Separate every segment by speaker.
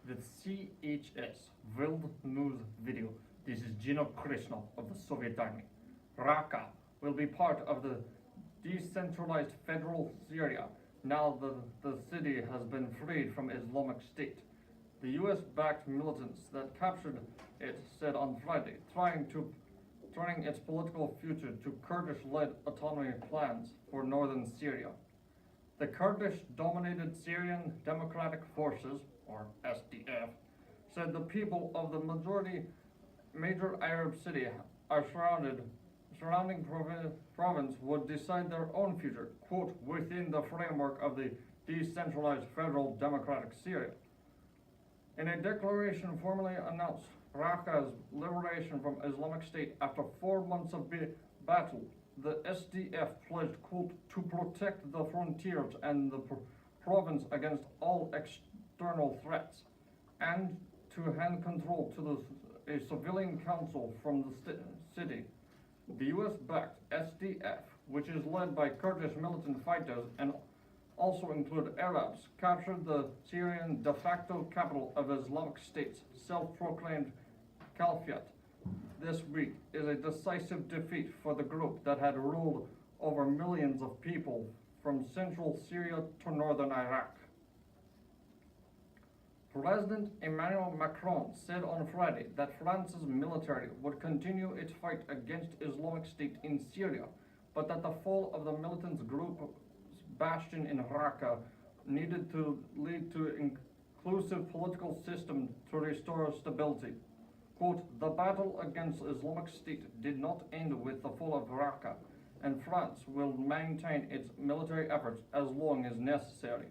Speaker 1: the CHS World News Video. This is Krisnov of the Soviet Army. Raqqa will be part of the decentralized federal Syria now that the city has been freed from Islamic State. The US-backed militants that captured it said on Friday, turning its political future to Kurdish-led autonomy plans for northern Syria. The Kurdish-dominated Syrian Democratic Forces, or SDF, said the people of the major Arab city are surrounding province would decide their own future, quote, within the framework of the decentralized federal democratic Syria. In a declaration formally announced Raqqa's liberation from Islamic State after 4 months of battle, the SDF pledged, quote, to protect the frontiers and the province against all external threats, and to hand control to a civilian council from the city. The US-backed SDF, which is led by Kurdish militant fighters and also include Arabs, captured the Syrian de facto capital of Islamic State's self-proclaimed caliphate this week is a decisive defeat for the group that had ruled over millions of people from central Syria to northern Iraq. President Emmanuel Macron said on Friday that France's military would continue its fight against Islamic State in Syria, but that the fall of the militant group's bastion in Raqqa needed to lead to an inclusive political system to restore stability. Quote, the battle against Islamic State did not end with the fall of Raqqa, and France will maintain its military efforts as long as necessary.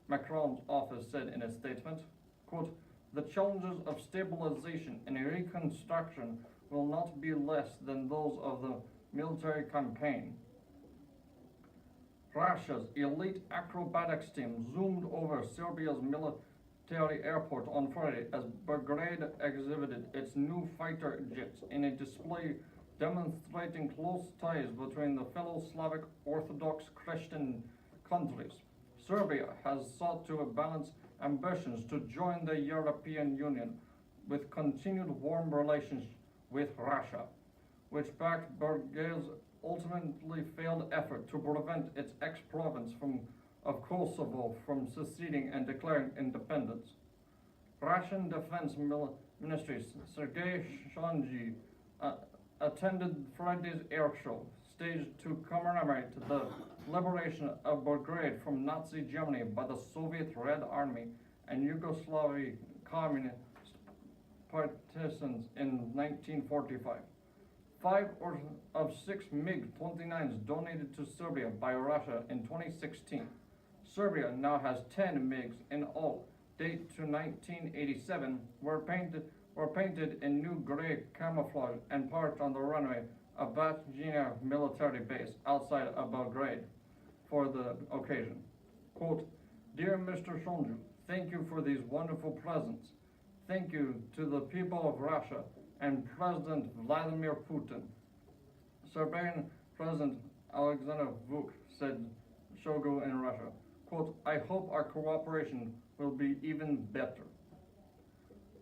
Speaker 1: Macron's office said in a statement, quote, the challenges of stabilization and reconstruction will not be less than those of the military campaign. Russia's elite acrobatics team zoomed over Serbia's military airport on Friday as Belgrade exhibited its new fighter jets in a display demonstrating close ties between the fellow Slavic Orthodox Christian countries. Serbia has sought to balance ambitions to join the European Union with continued warm relations with Russia, which backed Belgrade's ultimately failed effort to prevent its ex-province of Kosovo from seceding and declaring independence. Russian Defense Ministry Sergei Shoigu attended Friday's air show, staged to commemorate the liberation of Belgrade from Nazi Germany by the Soviet Red Army and Yugoslav communist partisans in 1945. 5 of 6 MiG-29s donated to Serbia by Russia in 2016. Serbia now has 10 MiGs in all, date to 1987, were painted in new gray camouflage and parked on the runway of Batjina military base outside of Belgrade for the occasion. Quote, dear Mr. Shoigu, thank you for these wonderful presents. Thank you to the people of Russia and President Vladimir Putin. Serbian President Alexander Vuk said Shoigu in Russia. Quote, I hope our cooperation will be even better.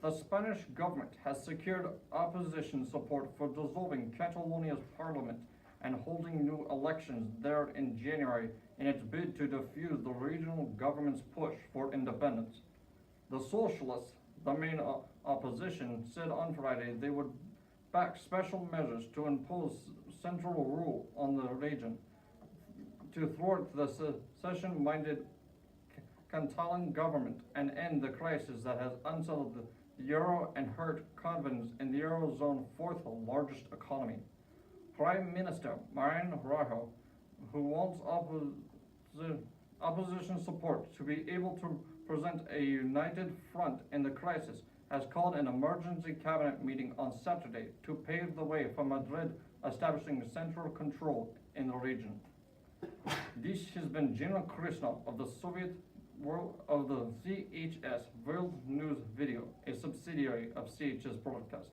Speaker 1: The Spanish government has secured opposition support for dissolving Catalonia's parliament and holding new elections there in January in its bid to defuse the regional government's push for independence. The Socialists, the main opposition, said on Friday they would back special measures to impose central rule on the region to thwart the secession-minded Catalan government and end the crisis that has unsettled the euro and hurt confidence in the Eurozone's fourth largest economy. Prime Minister Mariano Rajoy, who wants opposition support to be able to present a united front in the crisis, has called an emergency cabinet meeting on Saturday to pave the way for Madrid establishing central control in the region. This has been Krisnov of the CHS World News Video, a subsidiary of CHS Broadcast.